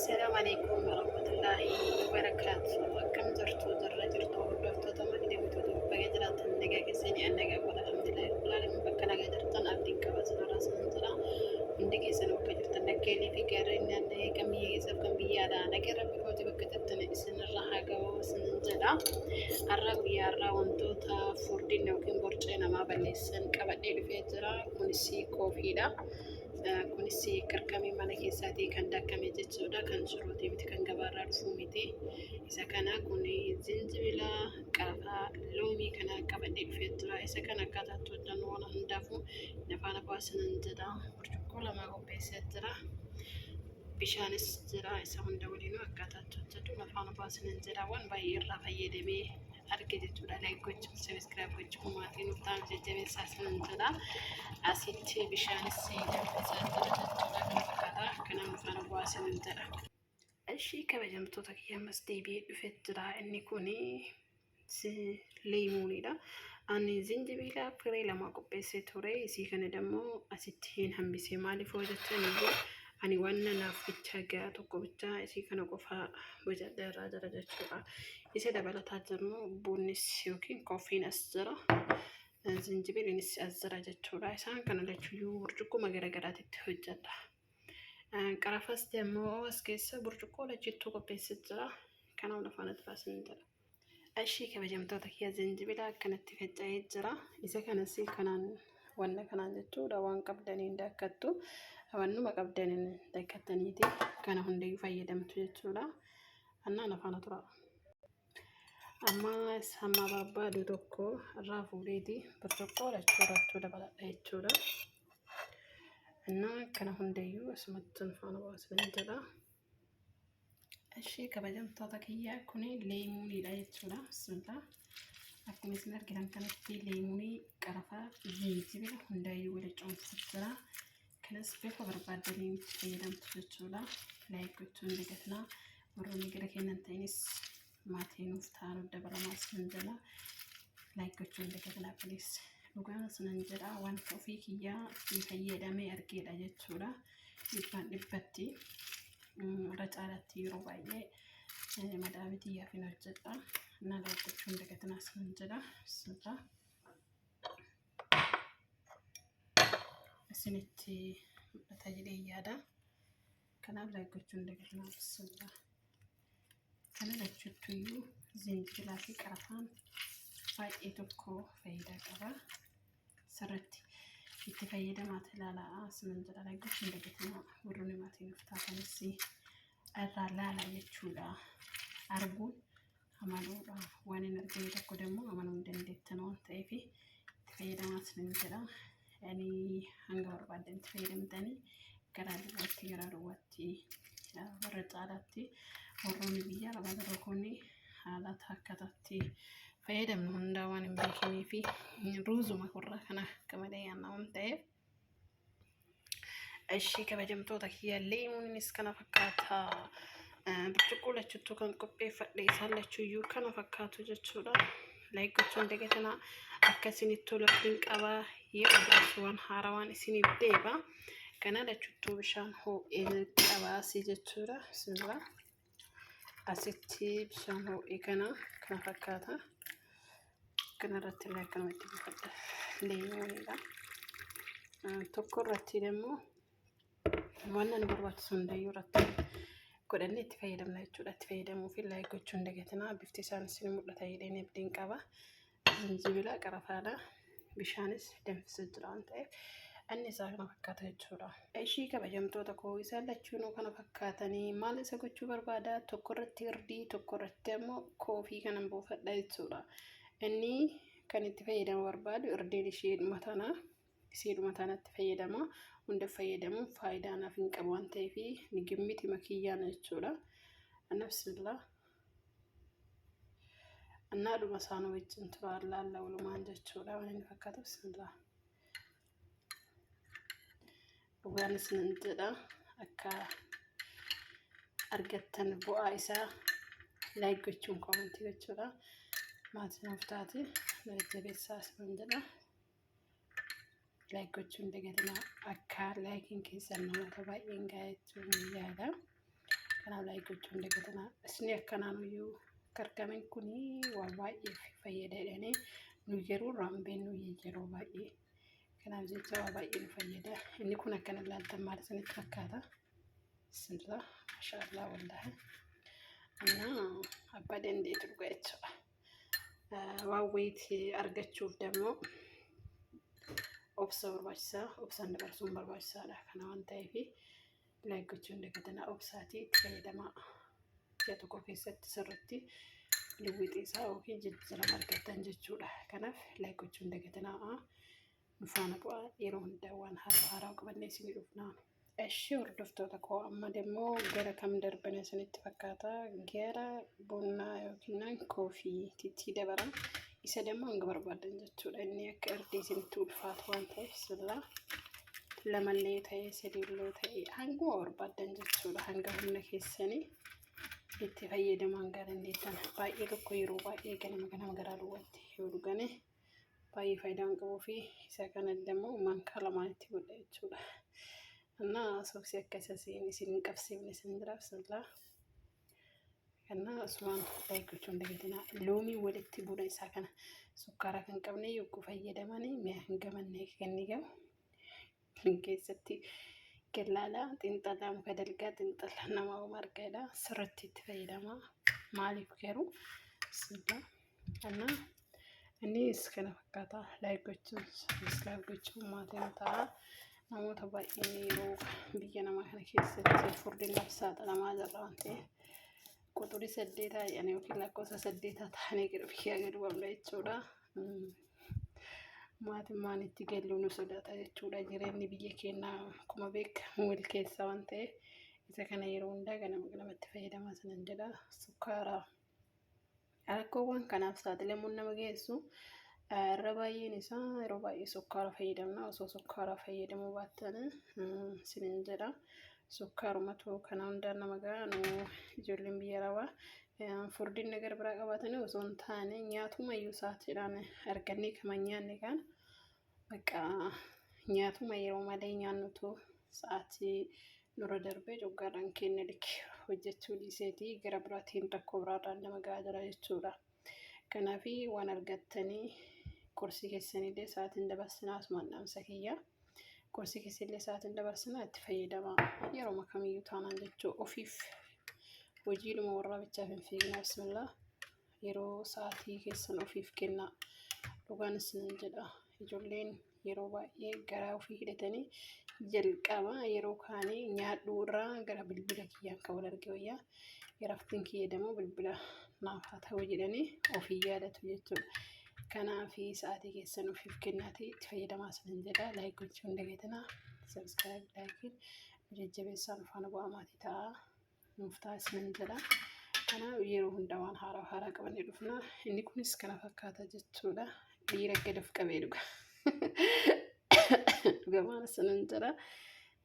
السلام عليكم ورحمة الله وبركاته. كم زرتوا درجتوا ودفتوا تمام دمتوا بقدرات النجاة سني النجاة والحمد لله رب العالمين بكنا قدرتن أبدين كبزنا راسنا نزلا عندك سنة وقدرتن نجيلي في قرن أن كم يسف كم بيادا نجرب بفوت بقدرتن سن الرحى جو سن نزلا الرب يا راونتو تا فردين وكم برجعنا ما بلسن كبدي بفجرا كونسي كوفيدا kunis qarqamee mana keessaatii kan daakame jechuudha. Kan surootii miti kan gabaarraa dhufu miti. Isa kana kun zinjibila qarafaa loomii kana qabadhee dhufee jira. Isa kana akkaataatti hojjannu waan hundaafuu nafaana baasinan jedha. Burcuqqoo lama qopheessee jira. Bishaanis jira. Isa hunda waliinuu akkaataatti hojjedhu nafaana baasinan jedha. Waan baay'ee irraa fayyadamee arge jechuudha. Like gochuun subscribe gochuun maatiin uftaan jajjabeessaa sinan jedha. Asitti bishaanis danfisaa jira jechuudha. Kan fakkaata kana nafaana baasinan jedha. Ishii kabajamtoota kiyyamas deebi'ee dhufee jira. Inni kun leemuunidha. Ani zinjibila firee lama qopheessee ture. Isii kana dammoo asitti hin hambisee maaliif hojjechan iyyuu ani waan naaf bicha gaa tokko bicha isii kana qofaa hojjedha irraa jira jechuudha. Isa dabalataa jiru bunnis yookiin koofiin as jira. Zinjibiliinis as jira jechuudha. Isaan kana lachuyyuu burcuqqoo garagaraatitti hojjedha. Qarafas dammoo as keessa burcuqqoo lachittuu qopheessee jira. Kanaaf nafaanatti baasin jira. Ishii kabajamtoota kiyya zinjibila akkanatti faca'ee jira. Isa kanas kanaan wanna kanaan jechuudha waan qabdaniin daakkattu. Wannuma qabdaniin daakkataniiti kana hundayyuu fayyadamtu jechuudha. Annaan afaana tura. Amma sama barbaadu tokko irraa fuudheeti burcuqqoo lachuu dabaladha jechuudha. Annaa kana hundayyuu asumatti afaana baasinan jedha. Ishii kabajamtoota kiyyaa kun leemuunidha jechuudha. Bismillah. Akkuma isin argitan kanatti leemuunii qarafaa zinjibila hundayyuu walitti cuunfaa jira. Kanas bifa barbaadaniin fayyadamtu jechuudha. Like gochuun dagatinaa warroonni gara kennan ta'anis maatiin uftaan dabalamaa sinan jedha. Like gochuun dagatinaa kunis dhugaan sinan jedha. Wanta ofii kiyyaa fayyadamee argeedha jechuudha. Dhibbaan dhibbatti irra caalaatti yeroo baay'ee madaabitiyyaaf hin hojjedha. Like gochuun dagatinaa sinan jedha. Bismillah. Isinitti mul'ata jedhee yaada. Kanaaf like gochuun dagatinaa bismillah. Kana lachuutuyyuu zinjibilaa fi qarafaan baay'ee tokko faayidaa qaba. Sirriitti itti fayyadamaa ilaalaa sinan jedha. Like gochuun dagatinaa warroonni maatiin uftaatanis irraa laalaa jechuudha. Arguun amaluudha. Waan hin argine tokko dammoo amaluu hin dandeettan waan ta'eef itti fayyadamaa sinan jedha. Yani hanga barbaadan itti fayyadamtanii garaa duwwaatti warra caalaatti warroonni biyya alaa rokoonni haalata akkataatti fayyadamnu hundaa waan hin beeknee fi ruuzuma warra kana akka malee yaannaa waan ta'eef. Ishii kabajamtoota kiyya leemuunis kana fakkaata. Burcuqqoo lachuttuu kan qopheeffadhe isaan lachuuyyuu kana fakkaatu jechuudha. Like gochuun dagatinaa akkasinitti tolaktiin qabaa yeroo biraas waan haarawaan isiniif deeba. Kana lachuttuu bishaan ho'ee qabaasii jechuudha. Bismillah. Asitti bishaan ho'ee kana fakkaata. Kanarratti illee akkanumatti bifadha leemuunidha. Tokko irratti immoo waan nu barbaachisu hundayyuu irratti godhannee itti fayyadamna jechuudha. Itti fayyadamuu fi like gochuun dagatinaa bifti isaanis ni mul'ata jedhanii abdiin qaba. Zinjibila qarafaadha. Bishaanis danfisee jira waan ta'eef inni isaa kana fakkaata jechuudha. Ishii kabajamtoota koo isaan lachuunuu kana fakkaatanii maal isa gochuu barbaada? Tokko irratti irdii tokko irratti immoo koofii kanan buufadha jechuudha. Inni kan itti fayyadamu barbaadu irdiin isheedhuma tanatti fayyadama. Hunda fayyadamuun faayidaa naaf hin qabu waan ta'eef ni gimmiti makiyyaan jechuudha. Bismillah. Annaadhuma isaan wajjin turaan laalla walumaan jechuudha. Waan inni fakkaatu bismillah. Dhugaan isinan jedha akka argattan bu'aa isaa like gochuun koomentii jechuudha. Maatiin uftaati jajjabeessaa isinan jedha. Like gochuun dagatinaa akka likein keessan namoota baay'een gahaa jechuun yaada. Kanaaf laayikochuu indagatina isni akkanaanu karkamen kuni waan baay'ee fayyadaadhani nu yeroo raambeen nu yeroo baay'ee kanaaf jecha waan baay'ee nu fayyada inni kun akkana ilaaltan maal isinitti fakkaata bismillah maashaallah wallahi እና አባ እንዴት ልጓቸው ዋዌት አርገችሁፍ ደግሞ ኦብሳ በርባችሳ ኦብሳ እንደበርሱን በርባችሳ ለከናውን ታይፊ ላይኮቹ እንደገና ኦብሳቲ ተይደማ የቶኮ ከሰት ተሰረቲ ልውጤሳ ኦኬ ጅጅራ ማርከታን ጀቹላ ከናፍ ላይኮቹ እንደገና ንፋና ቋ የሮን ደዋን ሀራው ቀበኔ ሲሚሉፍና እሺ ወርዶፍቶታ ኮ አማ ደግሞ ገረ ከምደር በነሰነት ተፈካታ ገረ ቡና ያኪናን ኮፊ ቲቲ ደበራ ኢሰ ደግሞ እንግበርባደን ጀቹላ እኔ ከርዲ ሲንቱል ፋትዋን ተይስላ ለማለየታይ ሰዲሎታይ አንጎ ወርባደን ጀቹላ አንጋ ሁነ ከሰኒ ይተፈየደ ማንጋር እንዴታን ባይኤ ኮይሮ ባይኤ ገነ መገና መገራሉ ወጥ ይወዱገኔ ባይ ፋይዳን ቀቦፊ ኢሰከነ ደግሞ ማንካላ ማለት ይወዳይቹላ እና ሶክሲ ያከሰሲን ሲንቀፍሲን ሲንድራፍ ሰላ እና እሱን ላይኮቹ እንደገና ሎሚ ወለቲ ቡዳ ይሳከና ሱካራ ከንቀብነ ይኩ ፈየደማኒ ሚያንገመነ ከንገም እንከሰቲ ከላላ ጥንጣላም ከደልጋ ጥንጣላና ማው ማርቀዳ ስርት ይፈየደማ ማሊፍ ከሩ ስላ እና እኔ እስከነ ፈካታ ላይኮቹ ስላጎቹ ማተንታ namoota baay'ee yeroo biyya namaa kana keessatti furdin labsaa xalamaa jirra waan ta'eef quxurii 8 ta'anii yookiin lakkoofsa 8 ta'anii biyya gadi bu'amna jechuudha. Maatiin maanitti galuu nu sodaata jechuudha. Jireenyi biyya keenyaa akkuma beekamu wal keessa waan ta'eef isa kana yeroo hundaa namatti fayyadamaa sanan jedha. Sukkaara rakkoowwan kanaaf saaxilamuun nama geessu. Rabaayeen isaa yeroo baay'ee sukkaara fayyadamna osoo sukkaara fayyadamuu baattan sinin jedha sukkaarumatu kana hundaa nama gaanu ijoolleen biyya rabaa furdin ነገር ብራ ቀባተነ osoo hin taane nyaatuma iyyuu saatiidhaan argannee kama nyaanne kan በቃ nyaatuma yeroo malee nyaannutu sa'aatii nurra darbee joggaadhaan keenya likke hojjechuu dhiiseetii gara biraatiin rakkoo biraadhaan nama gahaa jira jechuudha. Kanaafi waan argattanii kursi keessanillee sa'aatiin dabarsinaa asumaan sakiyya kursi keessanillee sa'aatiin dabarsinaa itti fayyadama yeroo makamiyyuu taanaan jechuu ofiif hojiidhuma warraa bichaaf hin fiigna bismillah yeroo sa'aatii keessan ofiif kenna dhugaan isinin jedha ijoolleen yeroo baay'ee garaa ofii hidhatanii jalqaba yeroo kaanii nyaadhuu irraa gara bilbila kiyyaan kan wal arge wayyaa yeraftiin kiyyadamoo bilbila naaf haa ta'u jedhanii ofii yaadatu jechuudha. Kanaafi sa'aatii keessan ofiif kennaati itti fayyadamaa sanan jedha. Laayik gochuun dagatana sabskiraayib laayikiin jajjabeessaan faana bu'aa maatii ta'a nuuf ta'a sanan jedha. Kanaaf yeroo hundaa waan haaraa qabannee dhufna. Inni kunis kana fakkaata jechuudha. Dhiira gadaf qabee dhuga. Dhugamaan sanan jedha.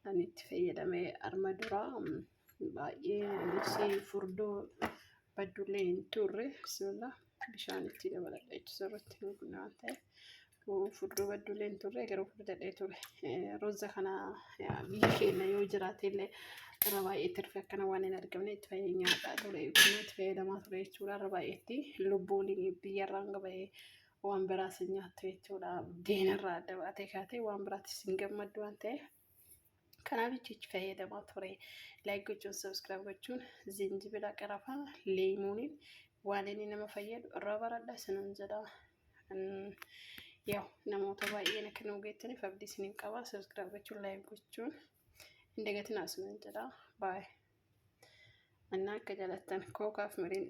Ani itti fayyadamee arma duraa baay'ee lisee furdoo baddulee hin turre bismillah bishaan itti dabaladha jechuudha irratti nuugnaan ta'e furdoo baddulee hin turre garuu furdadhee ture roza kana biyya keenya yoo jiraate illee irra baay'ee tirfe akkana waan hin argamne itti fayyadamaa ture itti fayyadamaa ture jechuudha irra baay'eetti lubbuun biyyarraan gabaa'ee waan biraas hin nyaattu jechuudha deenarraa adda baatee kaatee waan biraattis hin gammaddu waan ta'eef kanaaf itti fayyadamaa ture. Laayik gochuun sabskiraayib gochuun zinjibila qarafaa leemuuniin waan inni nama fayyadu irraa baradha sanan jedha. Yaw namoota baay'een akka nu geettaniif abdii isiniin qaba sabskiraayib gochuun laayik gochuun indagatinaa sanan jedha. Baay. Annaa akka jaalattan kookaaf miriin